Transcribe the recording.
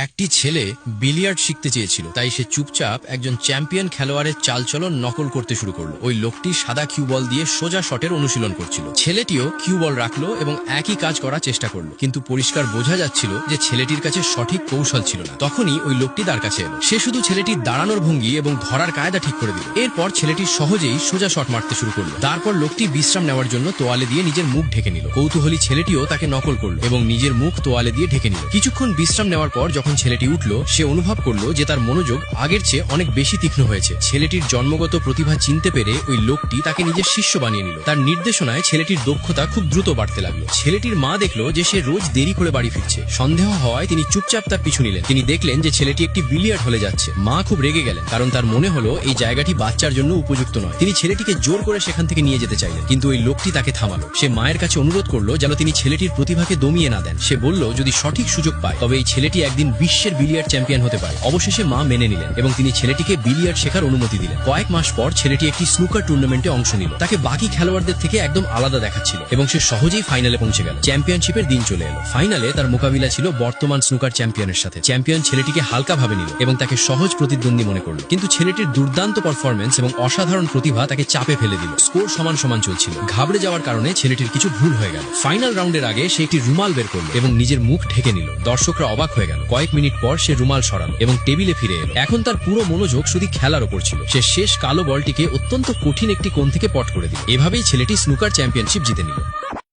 একটি ছেলে বিলিয়ার্ড শিখতে চেয়েছিল, তাই সে চুপচাপ একজন চ্যাম্পিয়ন খেলোয়াড়ের চালচলন নকল করতে শুরু করলো। ওই লোকটি সাদা কিউ বল দিয়ে সোজা শটের অনুশীলন করছিল। ছেলেটিও কিউ বল রাখলো এবং একই কাজ করার চেষ্টা করলো, কিন্তু পরিষ্কার বোঝা যাচ্ছিল যে ছেলেটির কাছে সঠিক কৌশল ছিল না। তখনই ওই লোকটি তার কাছে এলো। সে শুধু ছেলেটির দাঁড়ানোর ভঙ্গি এবং ধরার কায়দা ঠিক করে দিল। এরপর ছেলেটি সহজেই সোজা শট মারতে শুরু করলো। তারপর লোকটি বিশ্রাম নেওয়ার জন্য তোয়ালে দিয়ে নিজের মুখ ঢেকে নিল। কৌতূহলী ছেলেটিও তাকে নকল করলো এবং নিজের মুখ তোয়ালে দিয়ে ঢেকে নিল। কিছুক্ষণ বিশ্রাম নেওয়ার পর যখন ছেলেটি উঠল, সে অনুভব করলো যে তার মনোযোগ আগের চেয়ে অনেক বেশি তীক্ষ্ণ হয়েছে। ছেলেটির জন্মগত প্রতিভা চিনতে পেরে ওই লোকটি তাকে নিজের শিষ্য বানিয়ে নিল। তার নির্দেশনায় ছেলেটির দক্ষতা খুব দ্রুত বাড়তে লাগলো। ছেলেটির মা দেখলো যে সে রোজ দেরি করে বাড়ি ফিরছে। সন্দেহ হওয়ায় তিনি চুপচাপ তার পিছু নিলেন। তিনি দেখলেন যে ছেলেটি একটি বিলিয়ার্ড হলে যাচ্ছে। মা খুব রেগে গেলেন, কারণ তার মনে হলো এই জায়গাটি বাচ্চার জন্য উপযুক্ত নয়। তিনি ছেলেটিকে জোর করে সেখান থেকে নিয়ে যেতে চাইলেন, কিন্তু ওই লোকটি তাকে থামালো। সে মায়ের কাছে অনুরোধ করলো যেন তিনি ছেলেটির প্রতিভাকে দমিয়ে না দেন। সে বলল যদি সঠিক সুযোগ পায় তবে এই ছেলেটি একদিন বিশ্বের বিলিয়ার্ড চ্যাম্পিয়ন হতে পারে। অবশেষে মা মেনে নিলেন এবং তিনি ছেলেটিকে বিলিয়ার্ড শেখার অনুমতি দিলেন। কয়েক মাস পর ছেলেটি একটি স্নুকার টুর্নামেন্টে অংশ নিল। তাকে বাকি খেলোয়াড়দের থেকে একদম আলাদা দেখাচ্ছিল এবং সে সহজেই ফাইনালে পৌঁছে গেল। চ্যাম্পিয়নশিপের দিন চলে এলো। ফাইনালে তার মোকাবিলা ছিল বর্তমান স্নুকার চ্যাম্পিয়নের সাথে। চ্যাম্পিয়ন ছেলেটিকে হালকা ভাবে নিল এবং তাকে সহজ প্রতিদ্বন্দ্বী মনে করল, কিন্তু ছেলেটির দুর্দান্ত পারফরম্যান্স এবং অসাধারণ প্রতিভা তাকে চাপে ফেলে দিল। স্কোর সমান সমান চলছিল। ঘাবড়ে যাওয়ার কারণে ছেলেটির কিছু ভুল হয়ে গেল। ফাইনাল রাউন্ডের আগে সে একটি রুমাল বের করলো এবং নিজের মুখ ঢেকে নিল। দর্শকরা অবাক হয়ে গেল। কয়েক মিনিট পর সে রুমাল সরালো এবং টেবিলে ফিরে এলো। এখন তার পুরো মনোযোগ শুধু খেলার ওপর ছিল। সে শেষ কালো বলটিকে অত্যন্ত কঠিন একটি কোণ থেকে পট করে দিল। এভাবেই ছেলেটি স্নুকার চ্যাম্পিয়নশিপ জিতে নিল।